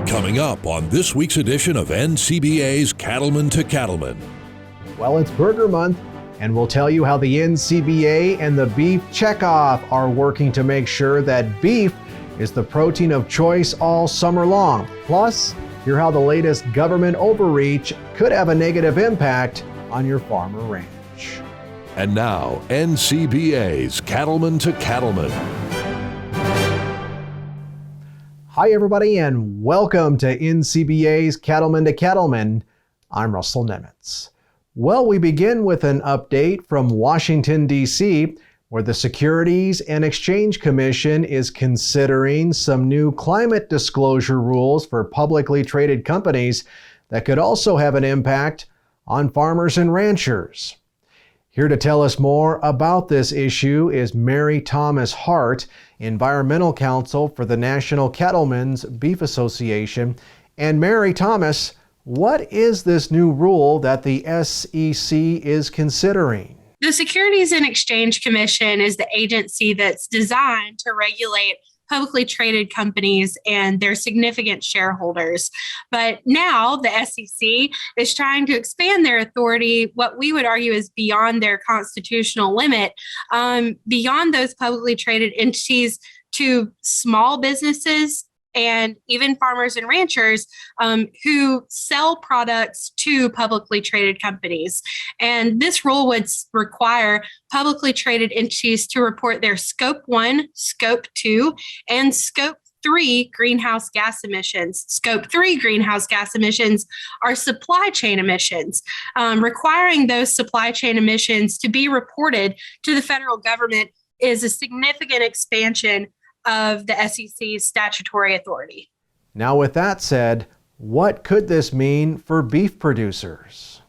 Coming up on this week's edition of NCBA's Cattlemen to Cattlemen. Well, it's Burger Month, and we'll tell you how the NCBA and the Beef Checkoff are working to make sure that beef is the protein of choice all summer long. Plus, hear how the latest government overreach could have a negative impact on your farm or ranch. And now, NCBA's Cattlemen to Cattlemen. Hi, everybody, and welcome to NCBA's Cattlemen to Cattlemen. I'm Russell Nemitz. Well, we begin with an update from Washington, D.C., where the Securities and Exchange Commission is considering some new climate disclosure rules for publicly traded companies that could also have an impact on farmers and ranchers. Here to tell us more about this issue is Mary Thomas Hart, Environmental Counsel for the National Cattlemen's Beef Association. And Mary Thomas, what is this new rule that the SEC is considering? The Securities and Exchange Commission is the agency that's designed to regulate publicly traded companies and their significant shareholders. But now the SEC is trying to expand their authority, what we would argue is beyond their constitutional limit, beyond those publicly traded entities to small businesses and even farmers and ranchers who sell products to publicly traded companies. And this rule would require publicly traded entities to report their Scope 1, Scope 2, and Scope 3 greenhouse gas emissions. Scope 3 greenhouse gas emissions are supply chain emissions. Requiring those supply chain emissions to be reported to the federal government is a significant expansion of the SEC's statutory authority. Now, with that said, what could this mean for beef producers?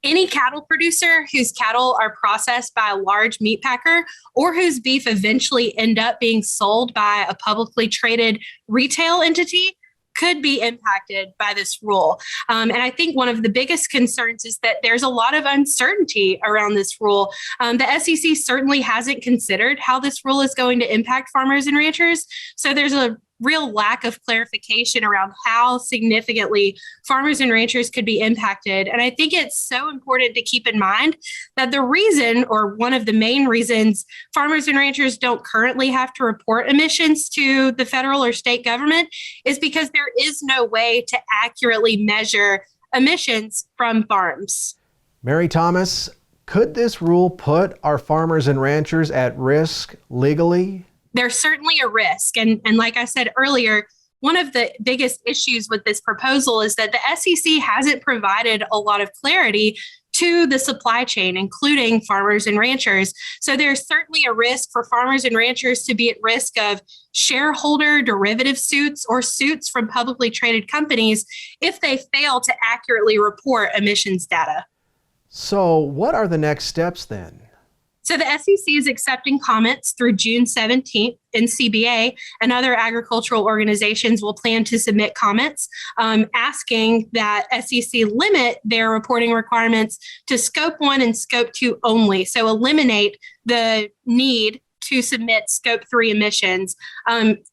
Any cattle producer whose cattle are processed by a large meat packer or whose beef eventually end up being sold by a publicly traded retail entity could be impacted by this rule. And I think one of the biggest concerns is that there's a lot of uncertainty around this rule. The SEC certainly hasn't considered how this rule is going to impact farmers and ranchers. So there's a real lack of clarification around how significantly farmers and ranchers could be impacted. And I think it's so important to keep in mind that the reason, or one of the main reasons, farmers and ranchers don't currently have to report emissions to the federal or state government is because there is no way to accurately measure emissions from farms. Mary Thomas, could this rule put our farmers and ranchers at risk legally? There's certainly a risk. And like I said earlier, one of the biggest issues with this proposal is that the SEC hasn't provided a lot of clarity to the supply chain, including farmers and ranchers. So there's certainly a risk for farmers and ranchers to be at risk of shareholder derivative suits or suits from publicly traded companies if they fail to accurately report emissions data. So what are the next steps then? So the SEC is accepting comments through June 17th. NCBA and other agricultural organizations will plan to submit comments asking that SEC limit their reporting requirements to Scope 1 and Scope 2 only. So eliminate the need to submit Scope 3 emissions.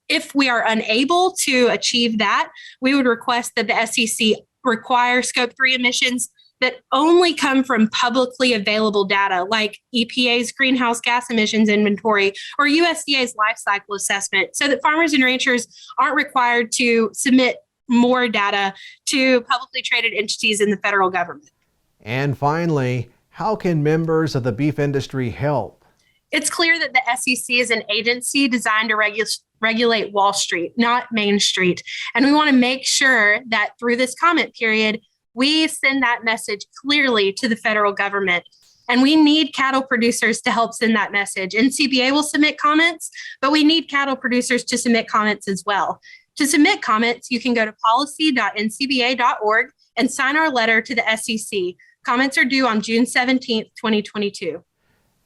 If we are unable to achieve that, we would request that the SEC require Scope 3 emissions that only come from publicly available data like EPA's greenhouse gas emissions inventory or USDA's life cycle assessment, so that farmers and ranchers aren't required to submit more data to publicly traded entities in the federal government. And finally, how can members of the beef industry help? It's clear that the SEC is an agency designed to regulate Wall Street, not Main Street. And we want to make sure that through this comment period, we send that message clearly to the federal government. And we need cattle producers to help send that message. NCBA will submit comments, but we need cattle producers to submit comments as well. To submit comments, you can go to policy.ncba.org and sign our letter to the SEC. Comments are due on June 17th, 2022.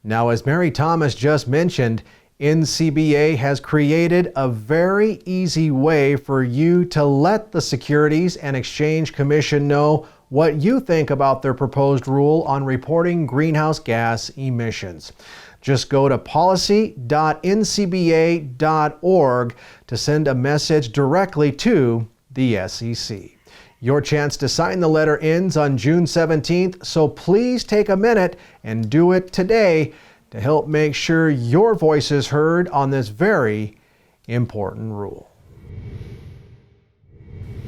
Now, as Mary Thomas just mentioned, NCBA has created a very easy way for you to let the Securities and Exchange Commission know what you think about their proposed rule on reporting greenhouse gas emissions. Just go to policy.ncba.org to send a message directly to the SEC. Your chance to sign the letter ends on June 17th, so please take a minute and do it today to help make sure your voice is heard on this very important rule.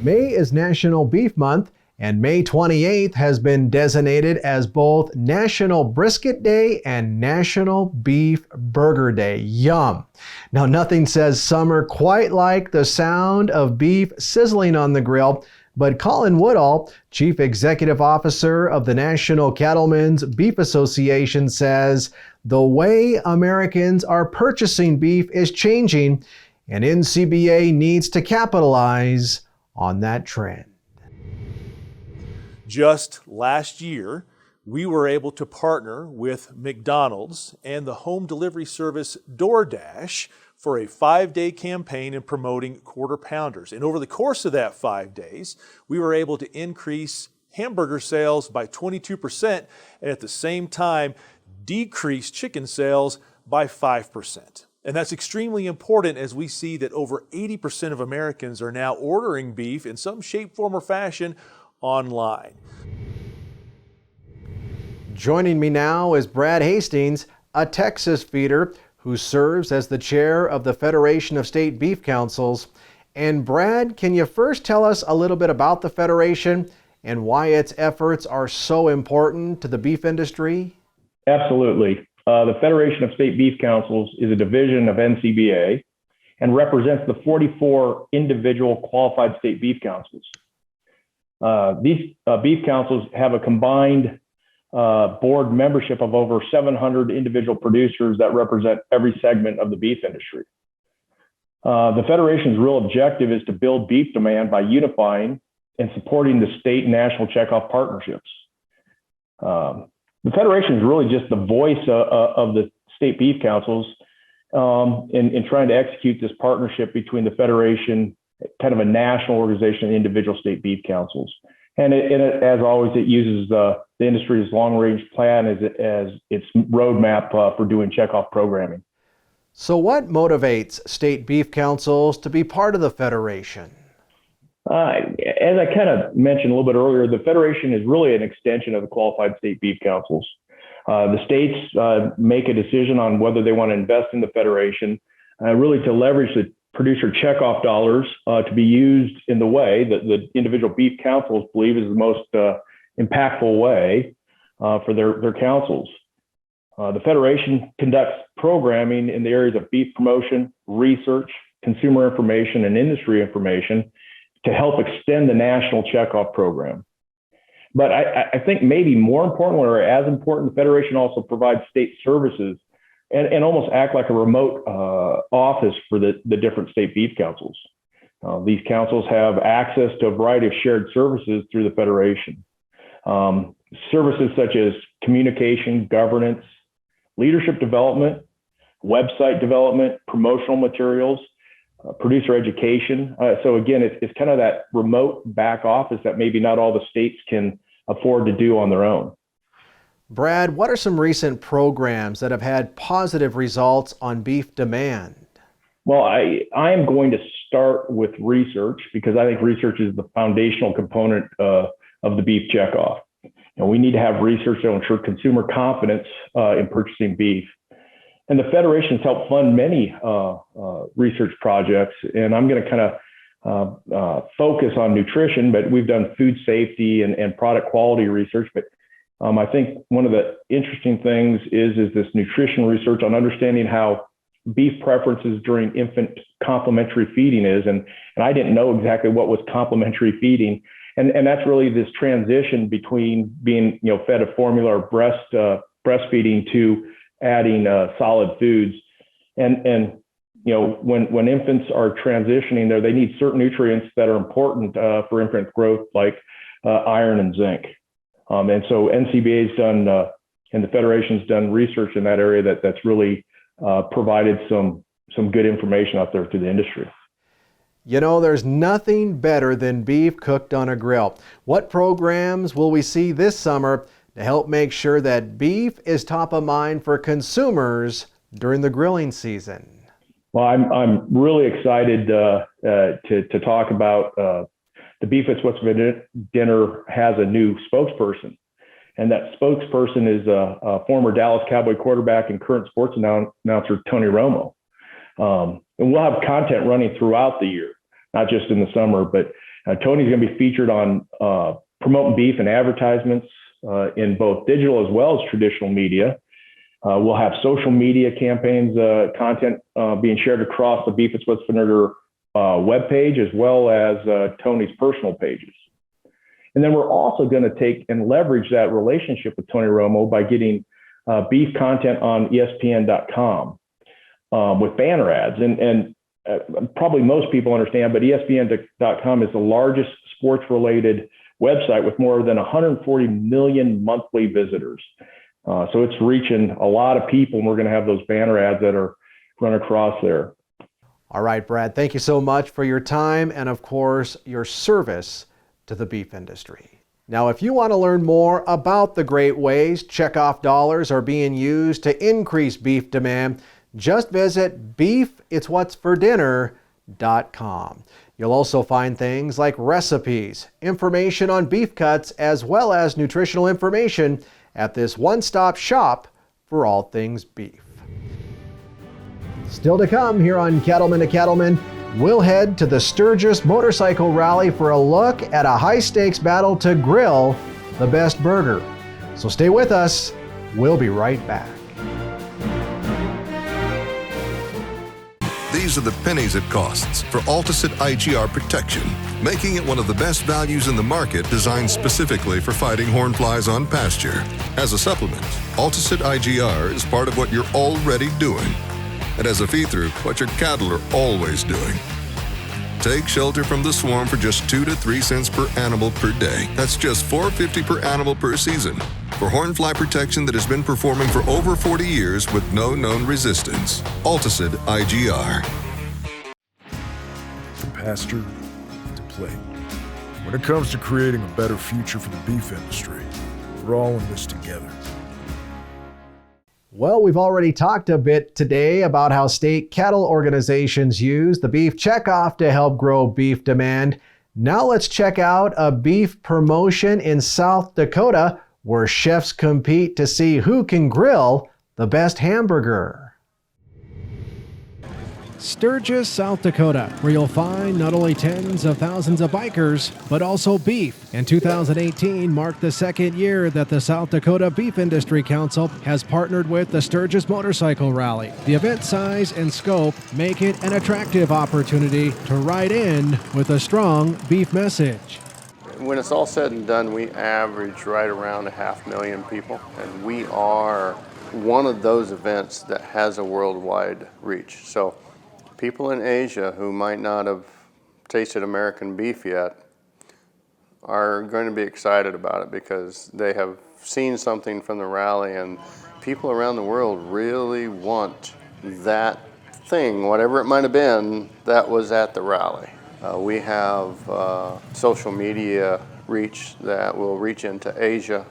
May is National Beef Month, and May 28th has been designated as both National Brisket Day and National Beef Burger Day. Yum! Now, nothing says summer quite like the sound of beef sizzling on the grill, but Colin Woodall, Chief Executive Officer of the National Cattlemen's Beef Association, says the way Americans are purchasing beef is changing, and NCBA needs to capitalize on that trend. Just last year, we were able to partner with McDonald's and the home delivery service DoorDash for a 5-day campaign in promoting Quarter Pounders. And over the course of that 5 days, we were able to increase hamburger sales by 22% and at the same time decrease chicken sales by 5%. And that's extremely important as we see that over 80% of Americans are now ordering beef in some shape, form, or fashion online. Joining me now is Brad Hastings, a Texas feeder who serves as the chair of the Federation of State Beef Councils. And Brad, can you first tell us a little bit about the Federation and why its efforts are so important to the beef industry? Absolutely. The Federation of State Beef Councils is a division of NCBA and represents the 44 individual qualified state beef councils. These beef councils have a combined board membership of over 700 individual producers that represent every segment of the beef industry. The Federation's real objective is to build beef demand by unifying and supporting the state and national checkoff partnerships. The Federation is really just the voice of the state beef councils in trying to execute this partnership between the Federation, kind of a national organization, and individual state beef councils. And as always, it uses the industry's long-range plan as its roadmap for doing checkoff programming. So what motivates state beef councils to be part of the Federation? As I kind of mentioned a little bit earlier, the Federation is really an extension of the qualified state beef councils. The states make a decision on whether they want to invest in the Federation, really to leverage the producer checkoff dollars to be used in the way that the individual beef councils believe is the most impactful way for their councils. The Federation conducts programming in the areas of beef promotion, research, consumer information, and industry information to help extend the national checkoff program. But I think maybe more important, or as important, the Federation also provides state services and almost act like a remote office for the different state beef councils. These councils have access to a variety of shared services through the Federation. Services such as communication, governance, leadership development, website development, promotional materials, producer education. So again, it's kind of that remote back office that maybe not all the states can afford to do on their own. Brad, what are some recent programs that have had positive results on beef demand? Well, I am going to start with research because I think research is the foundational component of the Beef Checkoff. We need to have research to ensure consumer confidence in purchasing beef. And the Federation has helped fund many research projects, and I'm going to kind of focus on nutrition, but we've done food safety and product quality research. But I think one of the interesting things is this nutrition research on understanding how beef preferences during infant complementary feeding is. And I didn't know exactly what was complementary feeding. And that's really this transition between being fed a formula or breastfeeding to adding solid foods. And when infants are transitioning there, they need certain nutrients that are important for infant growth, like iron and zinc. And so NCBA's done, and the Federation's done research in that area that's really provided some good information out there to the industry. There's nothing better than beef cooked on a grill. What programs will we see this summer to help make sure that beef is top of mind for consumers during the grilling season? Well, I'm really excited to talk about the Beef It's What's for Dinner has a new spokesperson. And that spokesperson is a former Dallas Cowboy quarterback and current sports announcer, Tony Romo. And we'll have content running throughout the year, not just in the summer, but Tony's going to be featured on promoting beef and advertisements in both digital as well as traditional media. We'll have social media campaigns, content being shared across the Beef It's What's for Dinner webpage, as well as Tony's personal pages. And then we're also going to take and leverage that relationship with Tony Romo by getting beef content on ESPN.com with banner ads. And probably most people understand, but ESPN.com is the largest sports-related website with more than 140 million monthly visitors. So it's reaching a lot of people, and we're going to have those banner ads that are run across there. All right, Brad, thank you so much for your time and, of course, your service to the beef industry. Now, if you want to learn more about the great ways checkoff dollars are being used to increase beef demand, just visit beefitswhatsfordinner.com. You'll also find things like recipes, information on beef cuts, as well as nutritional information at this one-stop shop for all things beef. Still to come here on Cattlemen to Cattlemen, we'll head to the Sturgis Motorcycle Rally for a look at a high-stakes battle to grill the best burger. So stay with us. We'll be right back. These are the pennies it costs for Alticid IGR protection, making it one of the best values in the market, designed specifically for fighting hornflies on pasture. As a supplement, Alticid IGR is part of what you're already doing. And as a feed-through, what your cattle are always doing. Take shelter from the swarm for just 2 to 3 cents per animal per day. That's just $4.50 per animal per season. For hornfly protection that has been performing for over 40 years with no known resistance. Alticid IGR. From pasture to plate. When it comes to creating a better future for the beef industry, we're all in this together. Well, we've already talked a bit today about how state cattle organizations use the Beef Checkoff to help grow beef demand. Now let's check out a beef promotion in South Dakota where chefs compete to see who can grill the best hamburger. Sturgis, South Dakota, where you'll find not only tens of thousands of bikers, but also beef. And 2018 marked the second year that the South Dakota Beef Industry Council has partnered with the Sturgis Motorcycle Rally. The event size and scope make it an attractive opportunity to ride in with a strong beef message. When it's all said and done, we average right around 500,000 people, and we are one of those events that has a worldwide reach. So people in Asia who might not have tasted American beef yet are going to be excited about it because they have seen something from the rally, and people around the world really want that thing, whatever it might have been, that was at the rally. We have social media reach that will reach into Asia,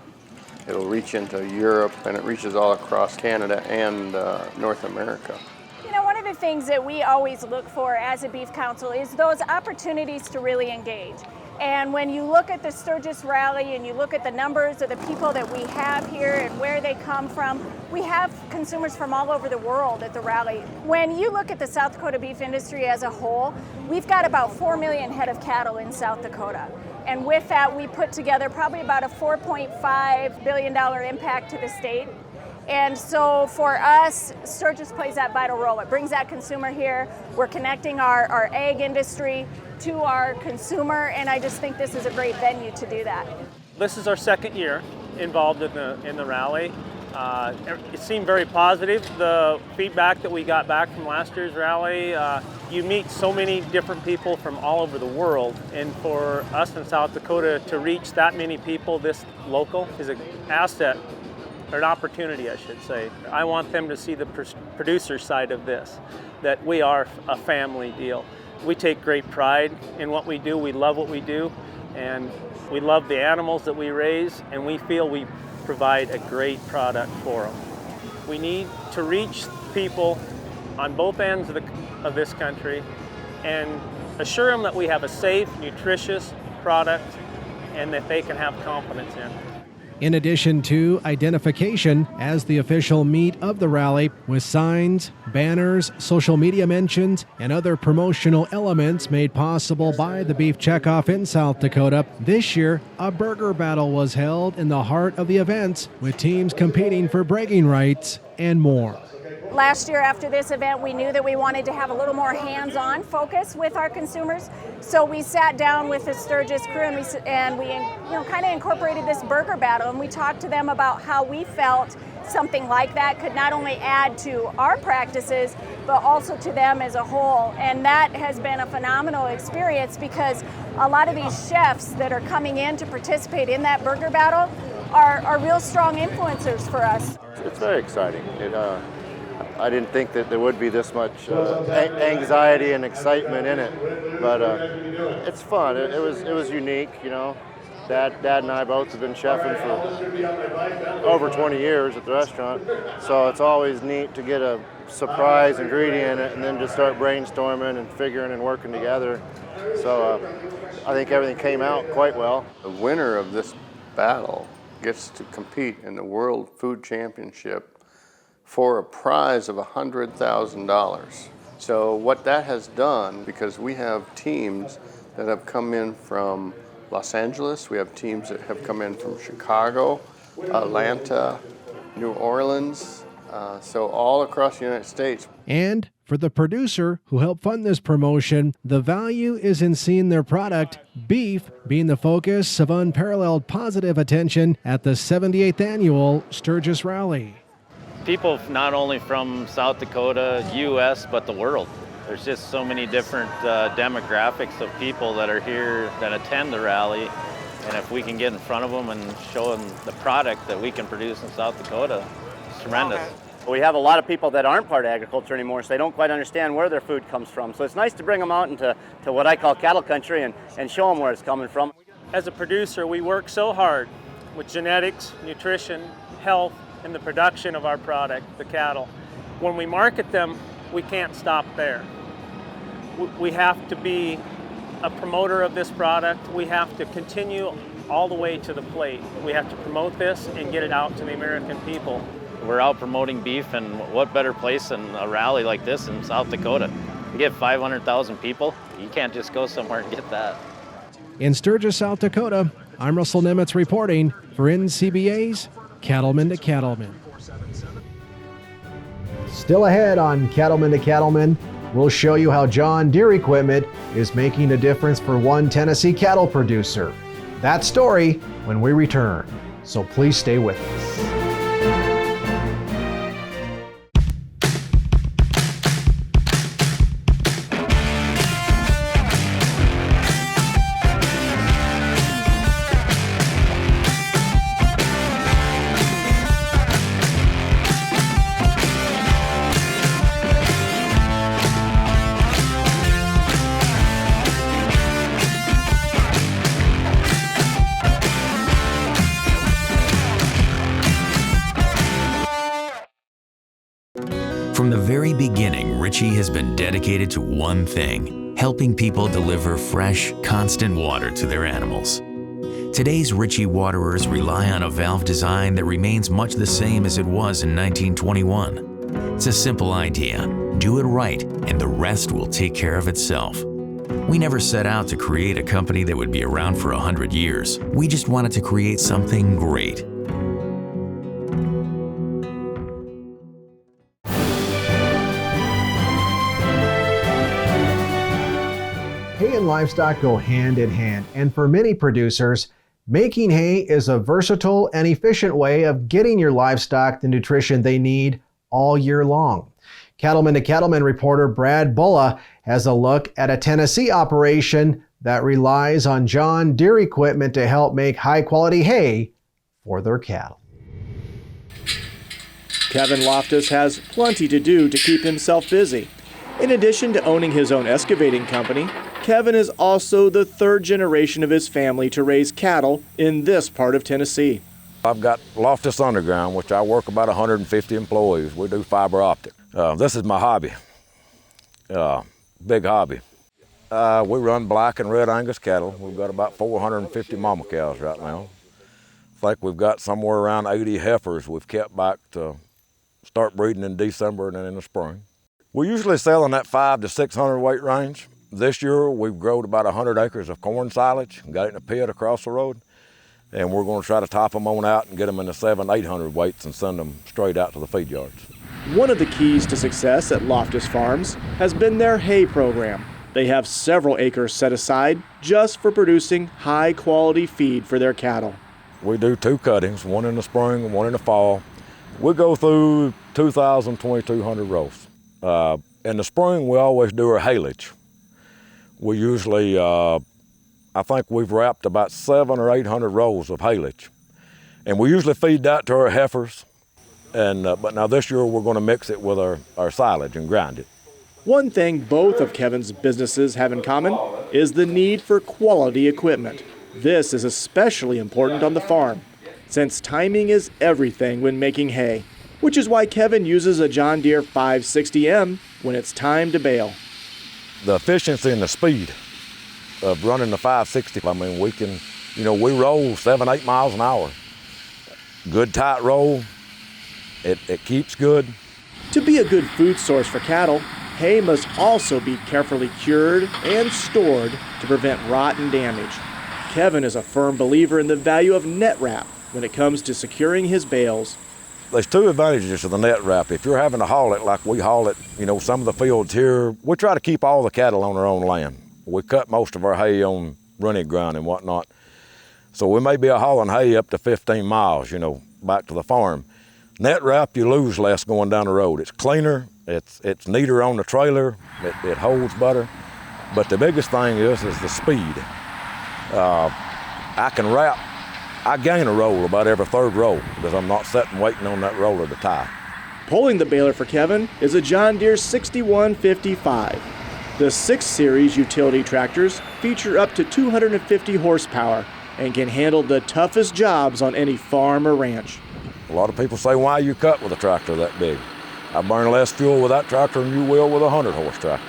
it'll reach into Europe, and it reaches all across Canada and North America. You know, one of the things that we always look for as a Beef Council is those opportunities to really engage. And when you look at the Sturgis Rally and you look at the numbers of the people that we have here and where they come from, we have consumers from all over the world at the rally. When you look at the South Dakota beef industry as a whole, we've got about 4 million head of cattle in South Dakota. And with that, we put together probably about a $4.5 billion impact to the state. And so for us, Sturgis plays that vital role. It brings that consumer here. We're connecting our egg industry to our consumer, and I just think this is a great venue to do that. This is our second year involved in the rally. It seemed very positive. The feedback that we got back from last year's rally, you meet so many different people from all over the world, and for us in South Dakota to reach that many people this local is an asset, or an opportunity, I should say. I want them to see the producer side of this, that we are a family deal. We take great pride in what we do. We love what we do, and we love the animals that we raise, and we feel we provide a great product for them. We need to reach people on both ends of this country and assure them that we have a safe, nutritious, product and that they can have confidence in. In addition to identification as the official meat of the rally, with signs, banners, social media mentions, and other promotional elements made possible by the Beef Checkoff in South Dakota, this year a burger battle was held in the heart of the events, with teams competing for bragging rights and more. Last year after this event, we knew that we wanted to have a little more hands-on focus with our consumers. So we sat down with the Sturgis crew and we kind of incorporated this burger battle, and we talked to them about how we felt something like that could not only add to our practices, but also to them as a whole. And that has been a phenomenal experience, because a lot of these chefs that are coming in to participate in that burger battle are real strong influencers for us. It's very exciting. I didn't think that there would be this much anxiety and excitement in it, but it's fun. It was unique, you know. Dad and I both have been chefing for over 20 years at the restaurant, so it's always neat to get a surprise ingredient in it and then just start brainstorming and figuring and working together. So I think everything came out quite well. The winner of this battle gets to compete in the World Food Championship for a prize of $100,000. So what that has done, because we have teams that have come in from Los Angeles, we have teams that have come in from Chicago, Atlanta, New Orleans, so all across the United States. And for the producer who helped fund this promotion, the value is in seeing their product, beef, being the focus of unparalleled positive attention at the 78th annual Sturgis Rally. People not only from South Dakota, U.S., but the world. There's just so many different demographics of people that are here that attend the rally. And if we can get in front of them and show them the product that we can produce in South Dakota, it's tremendous. We have a lot of people that aren't part of agriculture anymore, so they don't quite understand where their food comes from. So it's nice to bring them out into what I call cattle country and show them where it's coming from. As a producer, we work so hard with genetics, nutrition, health, and the production of our product, the cattle. When we market them, we can't stop there. We have to be a promoter of this product. We have to continue all the way to the plate. We have to promote this and get it out to the American people. We're out promoting beef, and what better place than a rally like this in South Dakota? You get 500,000 people, you can't just go somewhere and get that. In Sturgis, South Dakota, I'm Russell Nemitz reporting for NCBA's Cattlemen to Cattlemen. Still ahead on Cattlemen to Cattlemen, we'll show you how John Deere equipment is making a difference for one Tennessee cattle producer. That story when we return, so please stay with us. From the very beginning, Richie has been dedicated to one thing: helping people deliver fresh, constant water to their animals. Today's Richie waterers rely on a valve design that remains much the same as it was in 1921. It's a simple idea: do it right, and the rest will take care of itself. We never set out to create a company that would be around for 100 years. We just wanted to create something great. Hay and livestock go hand in hand, and for many producers, making hay is a versatile and efficient way of getting your livestock the nutrition they need all year long. Cattlemen to Cattlemen reporter Brad Bulla has a look at a Tennessee operation that relies on John Deere equipment to help make high-quality hay for their cattle. Kevin Loftus has plenty to do to keep himself busy. In addition to owning his own excavating company, Kevin is also the third generation of his family to raise cattle in this part of Tennessee. I've got Loftus Underground, which I work about 150 employees. We do fiber optic. This is my hobby, big hobby. We run black and red Angus cattle. We've got about 450 mama cows right now. I think we've got somewhere around 80 heifers we've kept back to start breeding in December and then in the spring. We usually sell in that 500 to 600 weight range. This year we've grown about 100 acres of corn silage and got it in a pit across the road. And we're going to try to top them on out and get them in the 700-800 weights and send them straight out to the feed yards. One of the keys to success at Loftus Farms has been their hay program. They have several acres set aside just for producing high-quality feed for their cattle. We do 2 cuttings, one in the spring and one in the fall. We go through 2,000, 2,200 rows. In the spring, we always do our haylage. We usually, I think we've wrapped about 700 or 800 rows of haylage. And we usually feed that to our heifers. But now this year we're going to mix it with our silage and grind it. One thing both of Kevin's businesses have in common is the need for quality equipment. This is especially important on the farm, since timing is everything when making hay, which is why Kevin uses a John Deere 560M when it's time to bale. The efficiency and the speed of running the 560, I mean, we can, we roll 7-8 miles an hour. Good tight roll, it keeps good. To be a good food source for cattle, hay must also be carefully cured and stored to prevent rot and damage. Kevin is a firm believer in the value of net wrap when it comes to securing his bales. There's 2 advantages to the net wrap. If you're having to haul it like we haul it, some of the fields here, we try to keep all the cattle on their own land. We cut most of our hay on running ground and whatnot. So we may be hauling hay up to 15 miles, back to the farm. Net wrap, you lose less going down the road. It's cleaner, it's neater on the trailer, it holds better. But the biggest thing is the speed. I gain a roll about every 3rd roll because I'm not sitting waiting on that roller to tie. Pulling the baler for Kevin is a John Deere 6155. The 6 Series utility tractors feature up to 250 horsepower and can handle the toughest jobs on any farm or ranch. A lot of people say, why you cut with a tractor that big? I burn less fuel with that tractor than you will with a 100-horse tractor.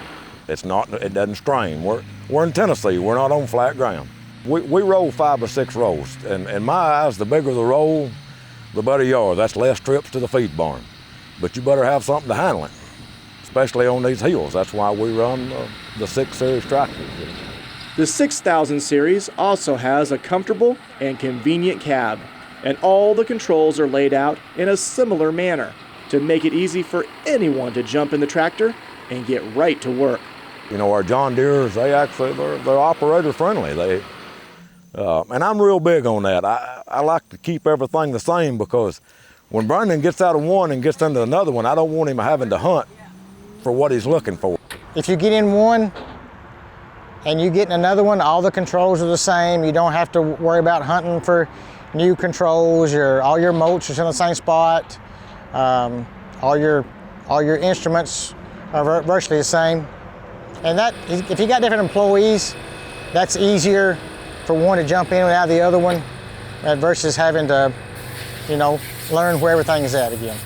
It doesn't strain. We're in Tennessee, we're not on flat ground. We roll 5 or 6 rows, and in my eyes, the bigger the roll, the better you are. That's less trips to the feed barn. But you better have something to handle it, especially on these hills. That's why we run the 6 Series tractors. The 6000 Series also has a comfortable and convenient cab, and all the controls are laid out in a similar manner to make it easy for anyone to jump in the tractor and get right to work. Our John Deeres, they're operator friendly. And I'm real big on that. I like to keep everything the same because when Brandon gets out of one and gets into another one, I don't want him having to hunt for what he's looking for. If you get in one and you get in another one, all the controls are the same. You don't have to worry about hunting for new controls. All your motes are in the same spot. All your instruments are virtually the same. And that, if you got different employees, that's easier for one to jump in and out of the other one versus having to, learn where everything is at again.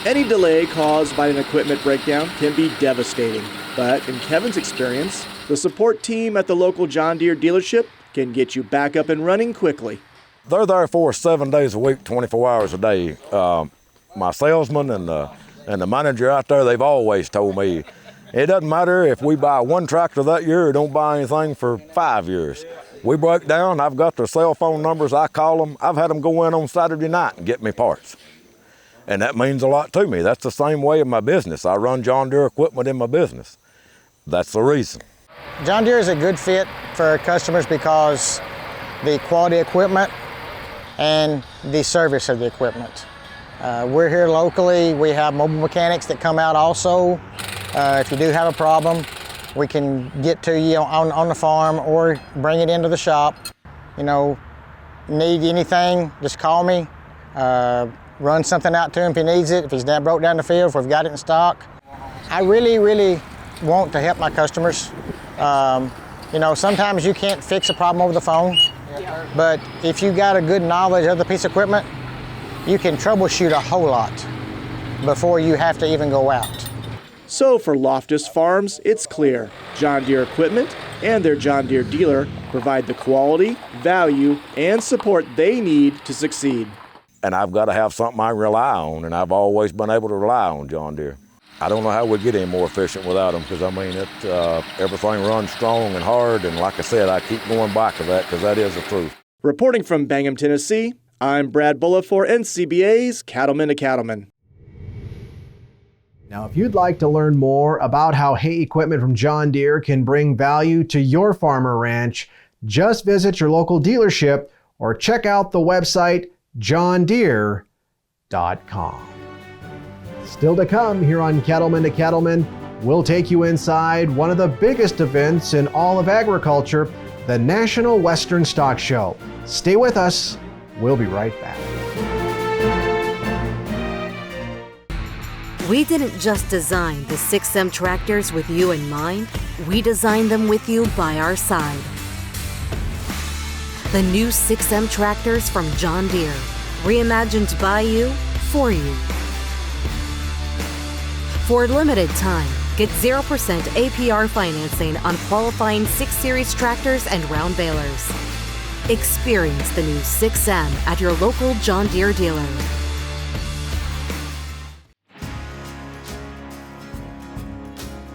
Any delay caused by an equipment breakdown can be devastating, but in Kevin's experience, the support team at the local John Deere dealership can get you back up and running quickly. They're there for us 7 days a week, 24 hours a day. My salesman and the manager out there, they've always told me, it doesn't matter if we buy 1 tractor that year or don't buy anything for 5 years. We break down, I've got their cell phone numbers, I call them. I've had them go in on Saturday night and get me parts. And that means a lot to me. That's the same way in my business. I run John Deere equipment in my business. That's the reason. John Deere is a good fit for our customers because the quality equipment and the service of the equipment. We're here locally. We have mobile mechanics that come out also. If you do have a problem, we can get to you on the farm or bring it into the shop. Need anything, just call me. Run something out to him if he needs it, if he's broke down the field, if we've got it in stock. I really, really want to help my customers. Sometimes you can't fix a problem over the phone, but if you got a good knowledge of the piece of equipment, you can troubleshoot a whole lot before you have to even go out. So for Loftus Farms, it's clear John Deere equipment and their John Deere dealer provide the quality, value, and support they need to succeed. And I've got to have something I rely on, and I've always been able to rely on John Deere. I don't know how we get any more efficient without them, because I mean, everything runs strong and hard, and like I said, I keep going back to that because that is the truth. Reporting from Bangham, Tennessee, I'm Brad Bulla for NCBA's Cattlemen to Cattlemen. Now, if you'd like to learn more about how hay equipment from John Deere can bring value to your farm or ranch, just visit your local dealership or check out the website johndeere.com. Still to come here on Cattlemen to Cattlemen, we'll take you inside one of the biggest events in all of agriculture, the National Western Stock Show. Stay with us. We'll be right back. We didn't just design the 6M tractors with you in mind, we designed them with you by our side. The new 6M tractors from John Deere, reimagined by you, for you. For a limited time, get 0% APR financing on qualifying 6 Series tractors and round balers. Experience the new 6M at your local John Deere dealer.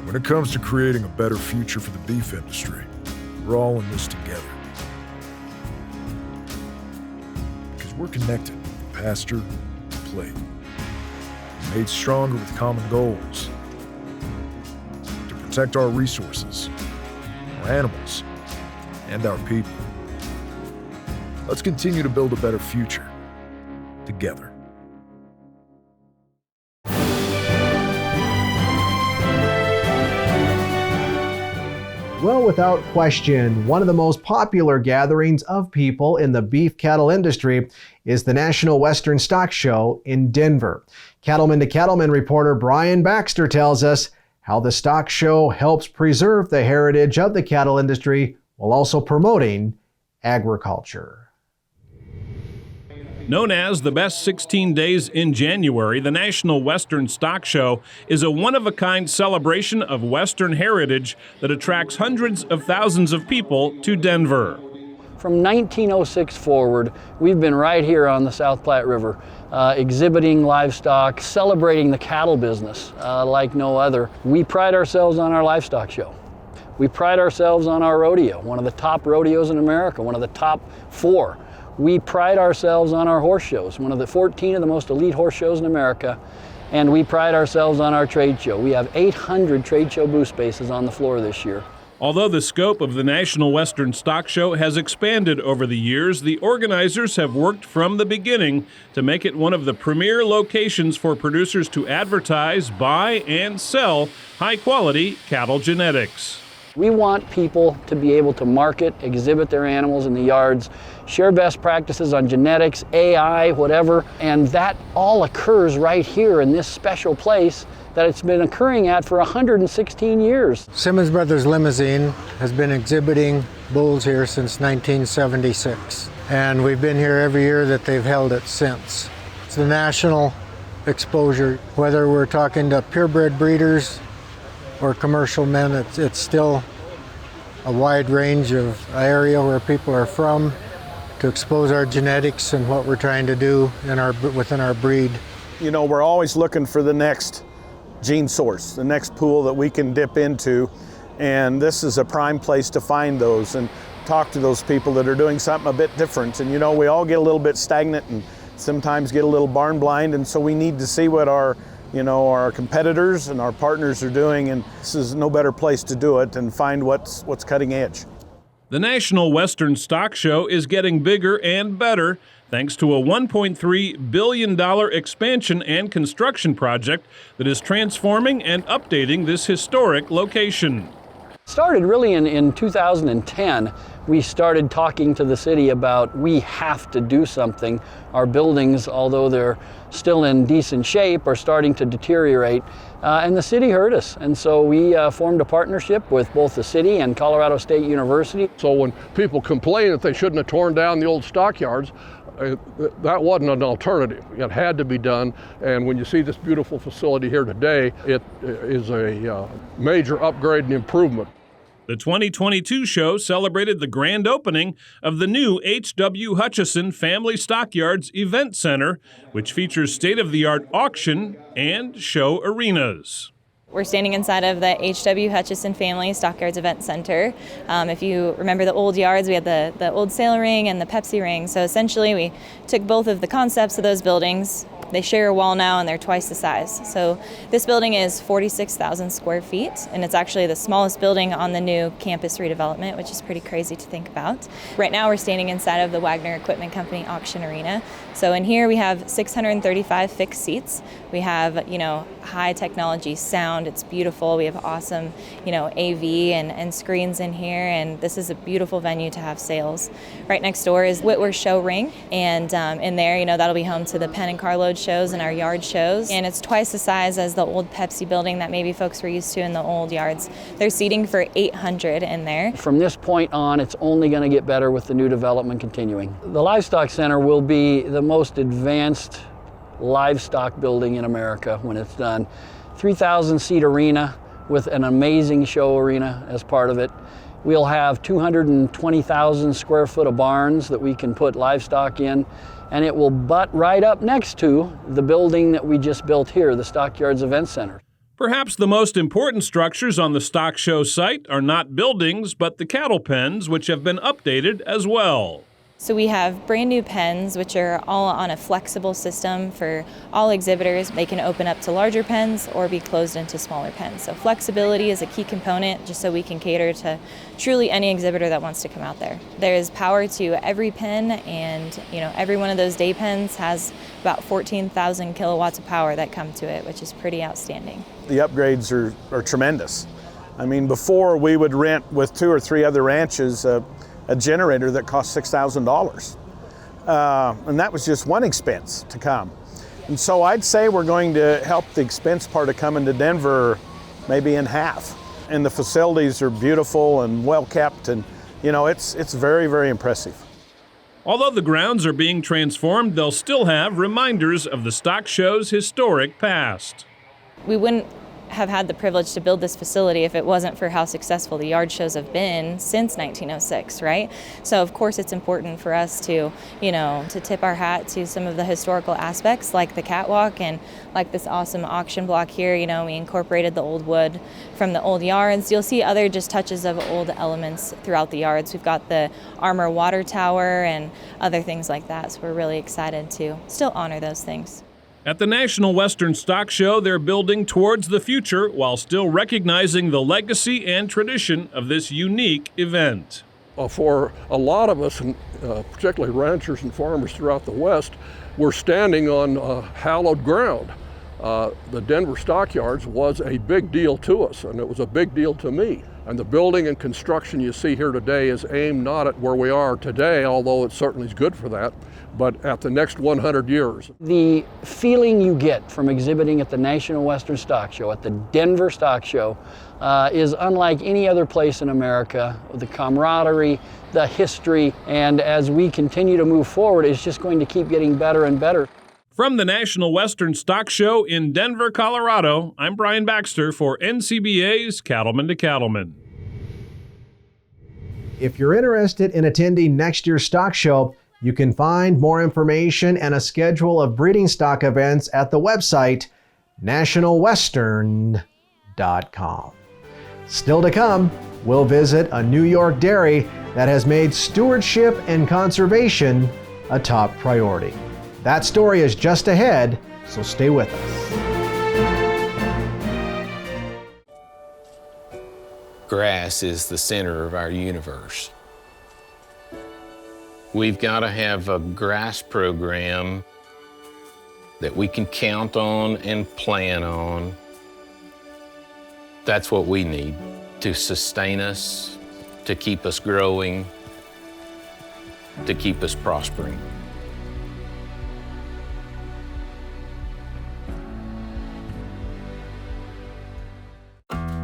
When it comes to creating a better future for the beef industry, we're all in this together. Because we're connected from pasture to plate, made stronger with common goals to protect our resources, our animals, and our people. Let's continue to build a better future together. Well, without question, one of the most popular gatherings of people in the beef cattle industry is the National Western Stock Show in Denver. Cattlemen to Cattlemen reporter Brian Baxter tells us how the stock show helps preserve the heritage of the cattle industry while also promoting agriculture. Known as the best 16 days in January, the National Western Stock Show is a one-of-a-kind celebration of Western heritage that attracts hundreds of thousands of people to Denver. From 1906 forward, we've been right here on the South Platte River, exhibiting livestock, celebrating the cattle business like no other. We pride ourselves on our livestock show. We pride ourselves on our rodeo, one of the top rodeos in America, one of the top 4. We pride ourselves on our horse shows, one of the 14 of the most elite horse shows in America, and we pride ourselves on our trade show. We have 800 trade show booth spaces on the floor this year. Although the scope of the National Western Stock Show has expanded over the years, the organizers have worked from the beginning to make it one of the premier locations for producers to advertise, buy, and sell high-quality cattle genetics. We want people to be able to market, exhibit their animals in the yards, share best practices on genetics, AI, whatever, and that all occurs right here in this special place that it's been occurring at for 116 years. Simmons Brothers Limousine has been exhibiting bulls here since 1976, and we've been here every year that they've held it since. It's the national exposure, whether we're talking to purebred breeders or commercial men, it's still a wide range of area where people are from to expose our genetics and what we're trying to do within our breed. You know, we're always looking for the next gene source, the next pool that we can dip into, and this is a prime place to find those and talk to those people that are doing something a bit different. And you know, we all get a little bit stagnant and sometimes get a little barn blind, and so we need to see what our competitors and our partners are doing, and this is no better place to do it and find what's cutting edge. The National Western Stock Show is getting bigger and better thanks to a $1.3 billion expansion and construction project that is transforming and updating this historic location. Started really in 2010. We started talking to the city about we have to do something. Our buildings, although they're still in decent shape, are starting to deteriorate. And the city heard us. And so we formed a partnership with both the city and Colorado State University. So when people complain that they shouldn't have torn down the old stockyards, that wasn't an alternative. It had to be done. And when you see this beautiful facility here today, it is a major upgrade and improvement. The 2022 show celebrated the grand opening of the new H.W. Hutchison Family Stockyards Event Center, which features state-of-the-art auction and show arenas. We're standing inside of the H.W. Hutchison Family Stockyards Event Center. If you remember the old yards, we had the old sail ring and the Pepsi ring. So essentially we took both of the concepts of those buildings. They share a wall now and they're twice the size. So this building is 46,000 square feet, and it's actually the smallest building on the new campus redevelopment, which is pretty crazy to think about. Right now we're standing inside of the Wagner Equipment Company auction arena. So in here we have 635 fixed seats. We have, high technology sound. It's beautiful. We have awesome, AV and screens in here, and this is a beautiful venue to have sales. Right next door is Whitworth Show Ring, and in there, that'll be home to the Penn and Carload shows and our yard shows. And it's twice the size as the old Pepsi building that maybe folks were used to in the old yards. There's seating for 800 in there. From this point on, it's only going to get better with the new development continuing. The Livestock Center will be the most advanced livestock building in America when it's done. 3,000 seat arena with an amazing show arena as part of it. We'll have 220,000 square foot of barns that we can put livestock in, and it will butt right up next to the building that we just built here, the Stockyards Event Center. Perhaps the most important structures on the stock show site are not buildings, but the cattle pens, which have been updated as well. So we have brand new pens, which are all on a flexible system for all exhibitors. They can open up to larger pens or be closed into smaller pens. So flexibility is a key component, just so we can cater to truly any exhibitor that wants to come out there. There's power to every pen, and every one of those day pens has about 14,000 kilowatts of power that come to it, which is pretty outstanding. The upgrades are tremendous. I mean, before we would rent with 2 or 3 other ranches a generator that cost $6,000. And that was just one expense to come. And so I'd say we're going to help the expense part of coming to Denver maybe in half. And the facilities are beautiful and well kept, and it's very, very impressive. Although the grounds are being transformed, they'll still have reminders of the stock show's historic past. We wouldn't have had the privilege to build this facility if it wasn't for how successful the yard shows have been since 1906, right? So of course it's important for us to, to tip our hat to some of the historical aspects like the catwalk and like this awesome auction block here. We incorporated the old wood from the old yards. You'll see other just touches of old elements throughout the yards. We've got the armor water tower and other things like that. So we're really excited to still honor those things. At the National Western Stock Show, they're building towards the future while still recognizing the legacy and tradition of this unique event. For a lot of us, and particularly ranchers and farmers throughout the West, we're standing on hallowed ground. The Denver Stockyards was a big deal to us, and it was a big deal to me. And the building and construction you see here today is aimed not at where we are today, although it certainly is good for that, but at the next 100 years. The feeling you get from exhibiting at the National Western Stock Show, at the Denver Stock Show, is unlike any other place in America. The camaraderie, the history, and as we continue to move forward, it's just going to keep getting better and better. From the National Western Stock Show in Denver, Colorado, I'm Brian Baxter for NCBA's Cattlemen to Cattlemen. If you're interested in attending next year's stock show, you can find more information and a schedule of breeding stock events at the website nationalwestern.com. Still to come, we'll visit a New York dairy that has made stewardship and conservation a top priority. That story is just ahead, so stay with us. Grass is the center of our universe. We've got to have a grass program that we can count on and plan on. That's what we need to sustain us, to keep us growing, to keep us prospering.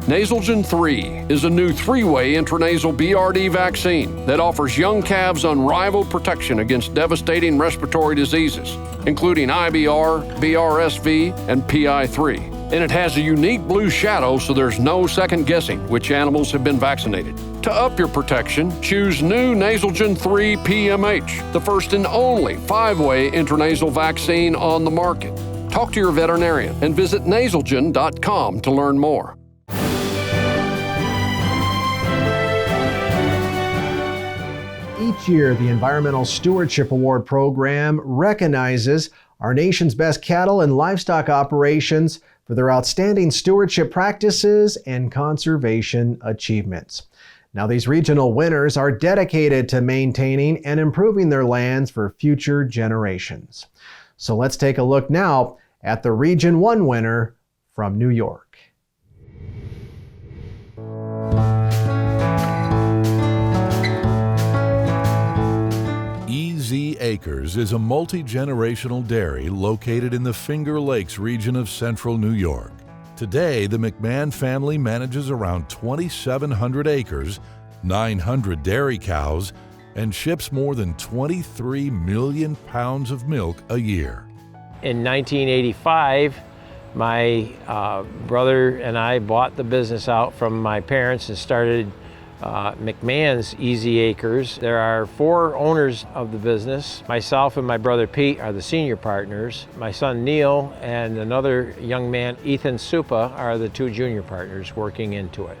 Nasalgen 3 is a new 3-way intranasal BRD vaccine that offers young calves unrivaled protection against devastating respiratory diseases, including IBR, BRSV, and PI3. And it has a unique blue shadow, so there's no second guessing which animals have been vaccinated. To up your protection, choose new Nasalgen 3 PMH, the first and only 5-way intranasal vaccine on the market. Talk to your veterinarian and visit nasalgen.com to learn more. Each year, the Environmental Stewardship Award program recognizes our nation's best cattle and livestock operations for their outstanding stewardship practices and conservation achievements. Now, these regional winners are dedicated to maintaining and improving their lands for future generations. So let's take a look now at the Region 1 winner from New York. EZ Acres is a multi-generational dairy located in the Finger Lakes region of central New York. Today, the McMahon family manages around 2,700 acres, 900 dairy cows, and ships more than 23 million pounds of milk a year. In 1985, my brother and I bought the business out from my parents and started McMahon's EZ Acres. There are 4 owners of the business. Myself and my brother Pete are the senior partners. My son Neil and another young man, Ethan Supa, are the 2 junior partners working into it.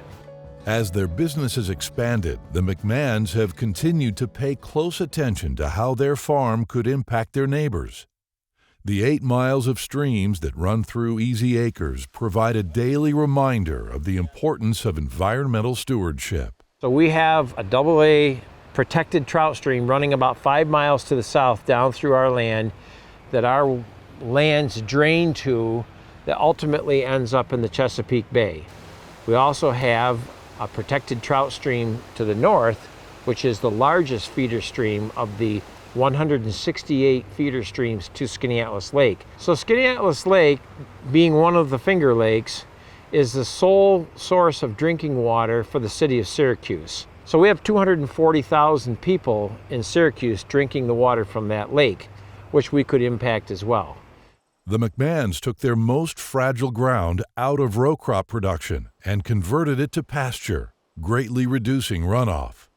As their business has expanded, the McMahons have continued to pay close attention to how their farm could impact their neighbors. The 8 miles of streams that run through EZ Acres provide a daily reminder of the importance of environmental stewardship. So we have a AA protected trout stream running about 5 miles to the south down through our land that our lands drain to, that ultimately ends up in the Chesapeake Bay. We also have a protected trout stream to the north, which is the largest feeder stream of the 168 feeder streams to Skaneateles Lake. So Skaneateles Lake, being one of the Finger Lakes, is the sole source of drinking water for the city of Syracuse. So we have 240,000 people in Syracuse drinking the water from that lake, which we could impact as well. The McMahons took their most fragile ground out of row crop production and converted it to pasture, greatly reducing runoff.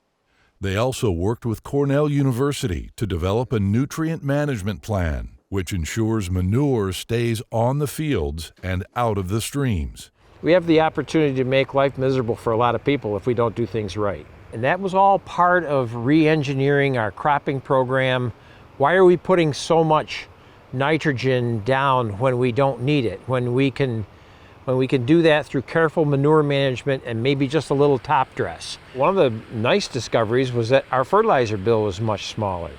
They also worked with Cornell University to develop a nutrient management plan, which ensures manure stays on the fields and out of the streams. We have the opportunity to make life miserable for a lot of people if we don't do things right. And that was all part of re-engineering our cropping program. Why are we putting so much nitrogen down when we don't need it? When we can do that through careful manure management and maybe just a little top dress. One of the nice discoveries was that our fertilizer bill was much smaller.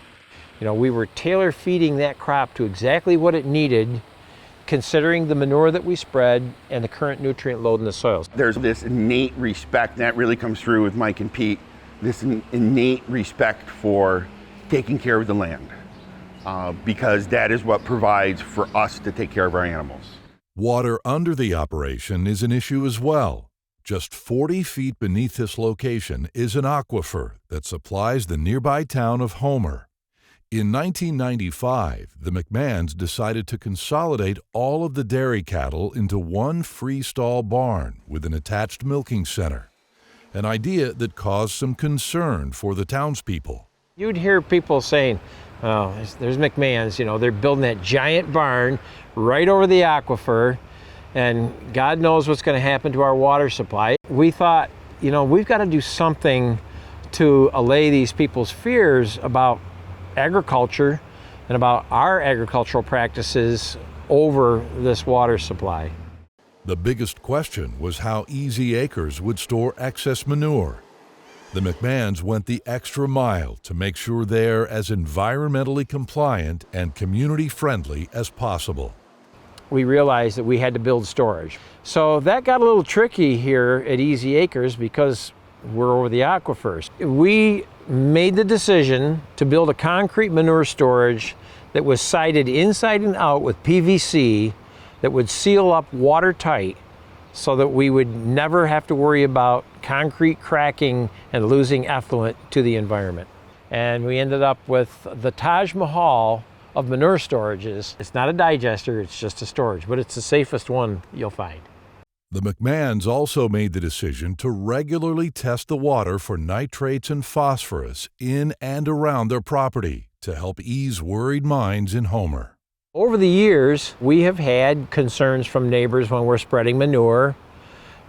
You know, we were tailor feeding that crop to exactly what it needed, considering the manure that we spread and the current nutrient load in the soils. There's this innate respect that really comes through with Mike and Pete, this innate respect for taking care of the land, because that is what provides for us to take care of our animals. Water under the operation is an issue as well. Just 40 feet beneath this location is an aquifer that supplies the nearby town of Homer. In 1995, the McMahons decided to consolidate all of the dairy cattle into one freestall barn with an attached milking center, an idea that caused some concern for the townspeople. You'd hear people saying, oh, there's McMahon's, you know, they're building that giant barn right over the aquifer, and God knows what's going to happen to our water supply. We thought, you know, we've got to do something to allay these people's fears about agriculture and about our agricultural practices over this water supply. The biggest question was how EZ Acres would store excess manure. The McMahons went the extra mile to make sure they're as environmentally compliant and community-friendly as possible. We realized that we had to build storage. So that got a little tricky here at EZ Acres because we're over the aquifers. We made the decision to build a concrete manure storage that was sided inside and out with PVC that would seal up watertight so that we would never have to worry about concrete cracking and losing effluent to the environment. And we ended up with the Taj Mahal of manure storages. It's not a digester, it's just a storage, but it's the safest one you'll find. The McMahons also made the decision to regularly test the water for nitrates and phosphorus in and around their property to help ease worried minds in Homer. Over the years, we have had concerns from neighbors when we're spreading manure.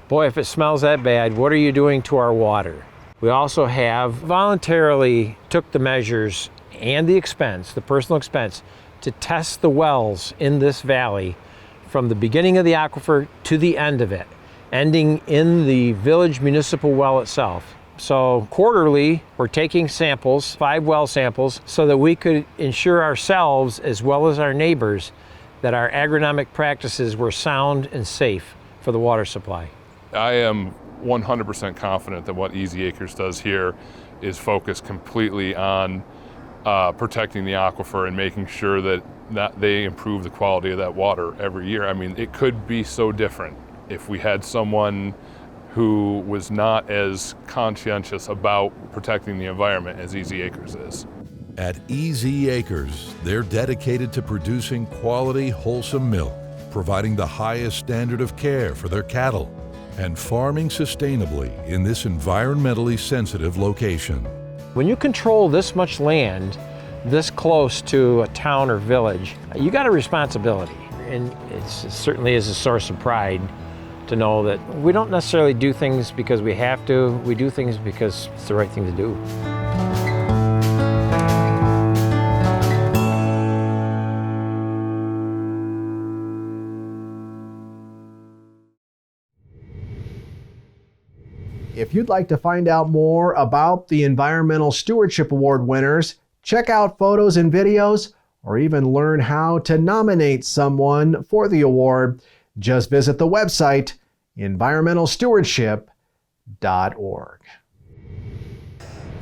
Boy, if it smells that bad, what are you doing to our water? We also have voluntarily took the measures and the expense, the personal expense, to test the wells in this valley from the beginning of the aquifer to the end of it, ending in the village municipal well itself. So quarterly, we're taking samples, 5 well samples, so that we could ensure ourselves as well as our neighbors that our agronomic practices were sound and safe for the water supply. I am 100% confident that what Easy Acres does here is focused completely on protecting the aquifer and making sure that they improve the quality of that water every year. I mean, it could be so different if we had someone who was not as conscientious about protecting the environment as Easy Acres is. At Easy Acres, they're dedicated to producing quality, wholesome milk, providing the highest standard of care for their cattle, and farming sustainably in this environmentally sensitive location. When you control this much land, this close to a town or village, you got a responsibility. And it certainly is a source of pride to know that we don't necessarily do things because we have to, we do things because it's the right thing to do. If you'd like to find out more about the Environmental Stewardship Award winners, check out photos and videos, or even learn how to nominate someone for the award, just visit the website environmentalstewardship.org.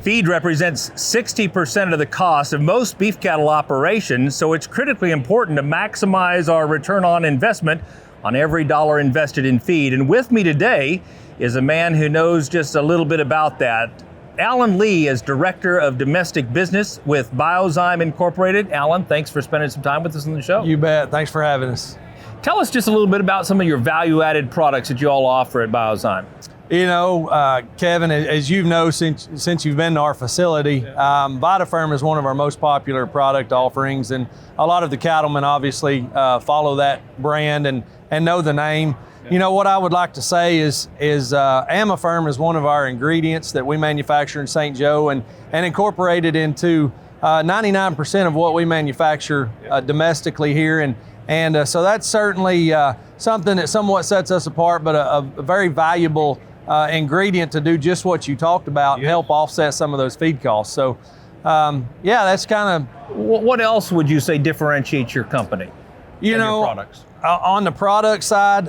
Feed represents 60% of the cost of most beef cattle operations, so it's critically important to maximize our return on investment on every dollar invested in feed. And with me today is a man who knows just a little bit about that. Alan Lee is Director of Domestic Business with Biozyme Incorporated. Alan, thanks for spending some time with us on the show. You bet. Thanks for having us. Tell us just a little bit about some of your value-added products that you all offer at Biozyme. You know, Kevin, as you know, since you've been to our facility, VitaFerm is one of our most popular product offerings, and a lot of the cattlemen obviously follow that brand and know the name. You know, what I would like to say is AmaFerm is one of our ingredients that we manufacture in St. Joe and incorporated into 99% of what we manufacture domestically here. And so that's certainly something that somewhat sets us apart, but a very valuable ingredient to do just what you talked about and help offset some of those feed costs. So yeah, that's kind of... What else would you say differentiates your company and your products? On the product side,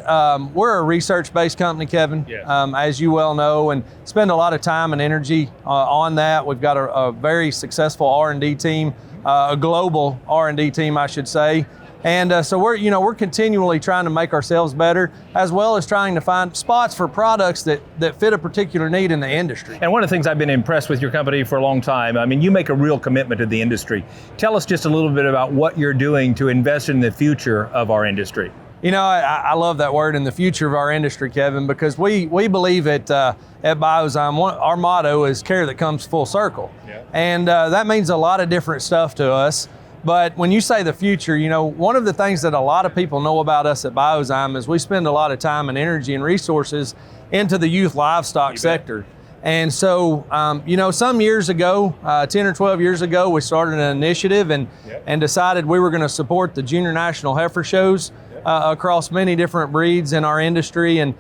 we're a research-based company, Kevin, yes. As you well know, and spend a lot of time and energy on that. We've got a very successful R&D team, a global R&D team, I should say. And so we're continually trying to make ourselves better, as well as trying to find spots for products that fit a particular need in the industry. And one of the things I've been impressed with your company for a long time, I mean, you make a real commitment to the industry. Tell us just a little bit about what you're doing to invest in the future of our industry. You know, I love that word, in the future of our industry, Kevin, because we believe at Biozyme, our motto is care that comes full circle. Yeah. And that means a lot of different stuff to us. But when you say the future, you know, one of the things that a lot of people know about us at Biozyme is we spend a lot of time and energy and resources into the youth livestock sector. And so, you know, some years ago, 10 or 12 years ago, we started an initiative and decided we were going to support the Junior National Heifer Shows across many different breeds in our industry. And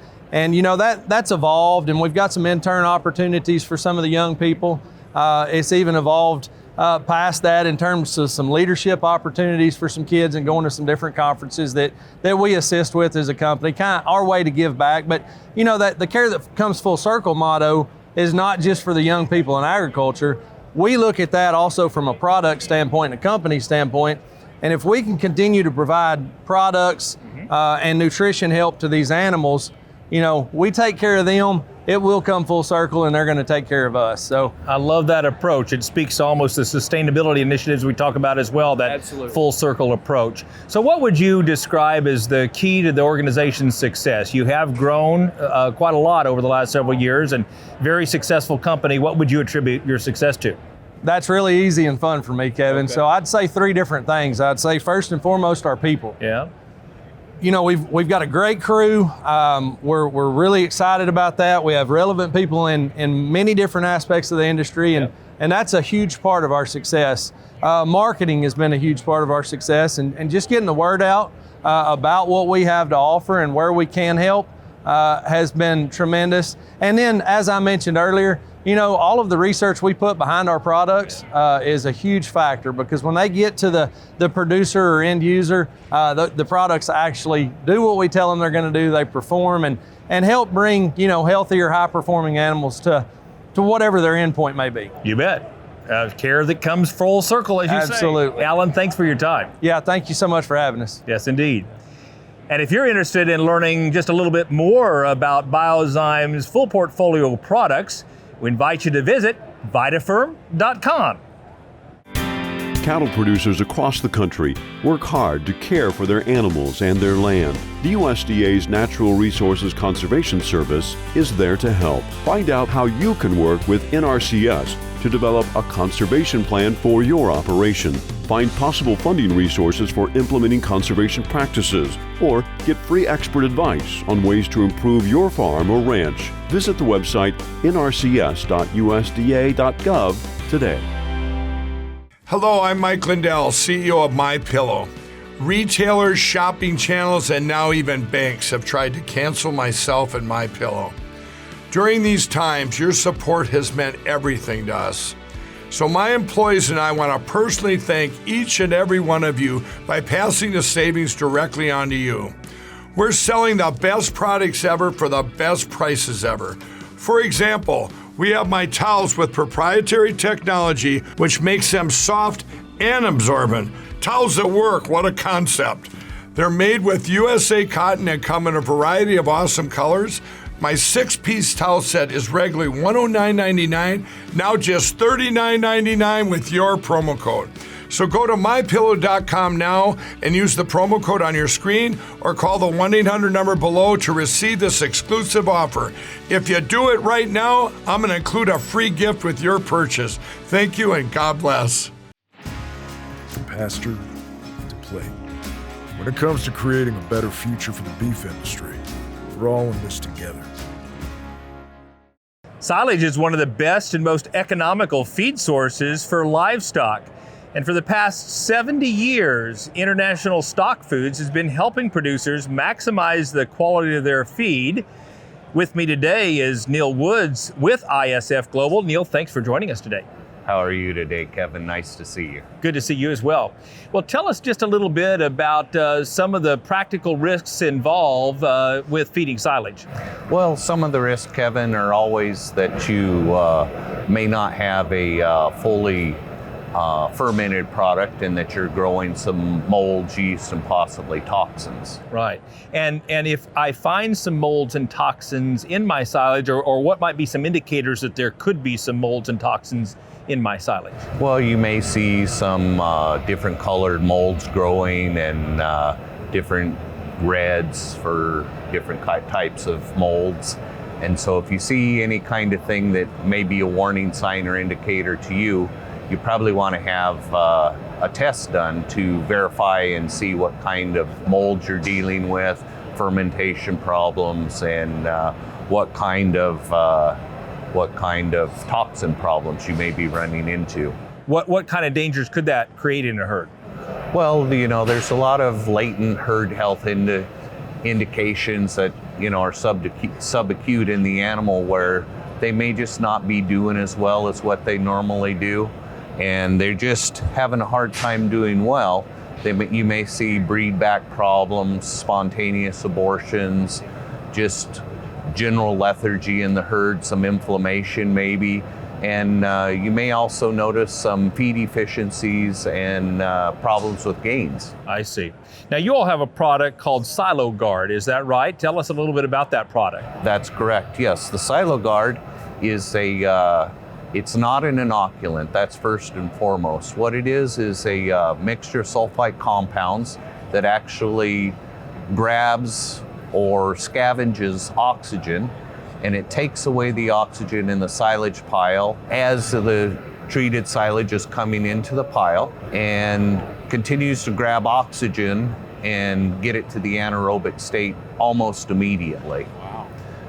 you know, that's evolved, and we've got some intern opportunities for some of the young people. It's even evolved past that in terms of some leadership opportunities for some kids and going to some different conferences that we assist with as a company, kind of our way to give back. But you know, that the care that comes full circle motto is not just for the young people in agriculture. We look at that also from a product standpoint and a company standpoint. And if we can continue to provide products and nutrition help to these animals, you know, we take care of them it will come full circle and they're going to take care of us. So I love that approach. It speaks to almost the sustainability initiatives we talk about as well, that full circle approach. So what would you describe as the key to the organization's success? You have grown quite a lot over the last several years and very successful company. What would you attribute your success to? That's really easy and fun for me, Kevin. So I'd say 3 different things. I'd say first and foremost, our people. Yeah. You know, we've got a great crew. We're really excited about that. We have relevant people in many different aspects of the industry, and that's a huge part of our success. Marketing has been a huge part of our success, and just getting the word out about what we have to offer and where we can help has been tremendous. And then, as I mentioned earlier, you know, all of the research we put behind our products is a huge factor, because when they get to the producer or end user, the products actually do what we tell them they're going to do. They perform and help bring, you know, healthier, high-performing animals to whatever their endpoint may be. You bet. Care that comes full circle, as you say. Absolutely. Alan, thanks for your time. Yeah, thank you so much for having us. Yes, indeed. And if you're interested in learning just a little bit more about Biozyme's full portfolio of products, we invite you to visit vitafirm.com. Cattle producers across the country work hard to care for their animals and their land. The USDA's Natural Resources Conservation Service is there to help. Find out how you can work with NRCS to develop a conservation plan for your operation. Find possible funding resources for implementing conservation practices, or get free expert advice on ways to improve your farm or ranch. Visit the website nrcs.usda.gov today. Hello, I'm Mike Lindell, CEO of MyPillow. Retailers, shopping channels, and now even banks have tried to cancel myself and MyPillow. During these times, your support has meant everything to us. So my employees and I want to personally thank each and every one of you by passing the savings directly on to you. We're selling the best products ever for the best prices ever. For example, we have my towels with proprietary technology, which makes them soft and absorbent. Towels that work, what a concept. They're made with USA cotton and come in a variety of awesome colors. My 6-piece towel set is regularly $109.99, now just $39.99 with your promo code. So go to mypillow.com now and use the promo code on your screen, or call the 1-800 number below to receive this exclusive offer. If you do it right now, I'm going to include a free gift with your purchase. Thank you and God bless. From pasture to plate. When it comes to creating a better future for the beef industry, we're all in this together. Silage is one of the best and most economical feed sources for livestock. And for the past 70 years, International Stock Foods has been helping producers maximize the quality of their feed. With me today is Neil Woods with ISF Global. Neil, thanks for joining us today. How are you today, Kevin? Nice to see you. Good to see you as well. Well, tell us just a little bit about some of the practical risks involved with feeding silage. Well, some of the risks, Kevin, are always that you may not have a fully fermented product, and that you're growing some molds, yeast, and possibly toxins. Right. And if I find some molds and toxins in my silage, or what might be some indicators that there could be some molds and toxins in my silage? Well, you may see some different colored molds growing, and different reds for different types of molds. And so if you see any kind of thing that may be a warning sign or indicator to you, you probably want to have a test done to verify and see what kind of molds you're dealing with, fermentation problems, and what kind of toxin problems you may be running into. What kind of dangers could that create in a herd? Well, you know, there's a lot of latent herd health indications that, you know, are subacute in the animal, where they may just not be doing as well as what they normally do, and they're just having a hard time doing well. You may see breed back problems, spontaneous abortions, just general lethargy in the herd, some inflammation maybe, And you may also notice some feed efficiencies and problems with gains. I see. Now you all have a product called Silo Guard, is that right? Tell us a little bit about that product. That's correct, yes. The Silo Guard is it's not an inoculant, that's first and foremost. What it is a mixture of sulfite compounds that actually grabs or scavenges oxygen, and it takes away the oxygen in the silage pile as the treated silage is coming into the pile, and continues to grab oxygen and get it to the anaerobic state almost immediately. Wow.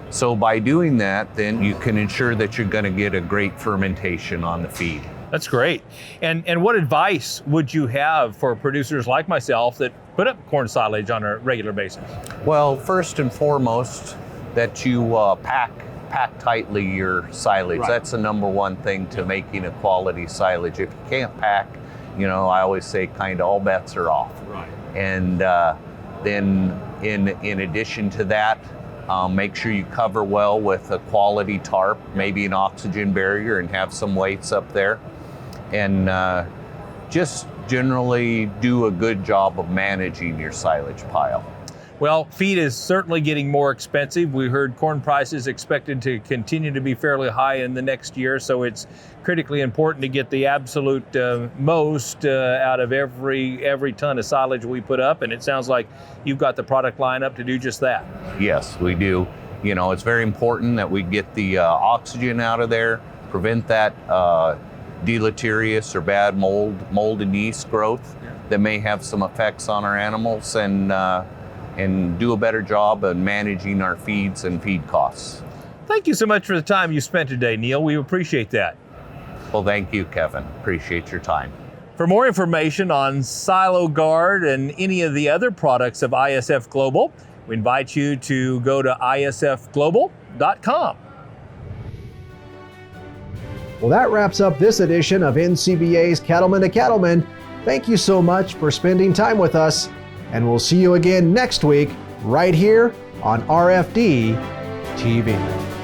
So by doing that, then you can ensure that you're going to get a great fermentation on the feed. That's great. And what advice would you have for producers like myself that put up corn silage on a regular basis? Well, first and foremost, that you pack tightly your silage. Right. That's the number one thing to making a quality silage. If you can't pack, you know, I always say kind of all bets are off. Right. And then in addition to that, make sure you cover well with a quality tarp, maybe an oxygen barrier, and have some weights up there. And just generally do a good job of managing your silage pile. Well, feed is certainly getting more expensive. We heard corn prices expected to continue to be fairly high in the next year, so it's critically important to get the absolute most out of every ton of silage we put up, and it sounds like you've got the product line up to do just that. Yes, we do. You know, it's very important that we get the oxygen out of there, prevent that deleterious or bad mold and yeast growth that may have some effects on our animals, and do a better job of managing our feeds and feed costs. Thank you so much for the time you spent today, Neil. We appreciate that. Well, thank you, Kevin. Appreciate your time. For more information on Silo Guard and any of the other products of ISF Global, we invite you to go to isfglobal.com. Well, that wraps up this edition of NCBA's Cattlemen to Cattlemen. Thank you so much for spending time with us, and we'll see you again next week right here on RFD TV.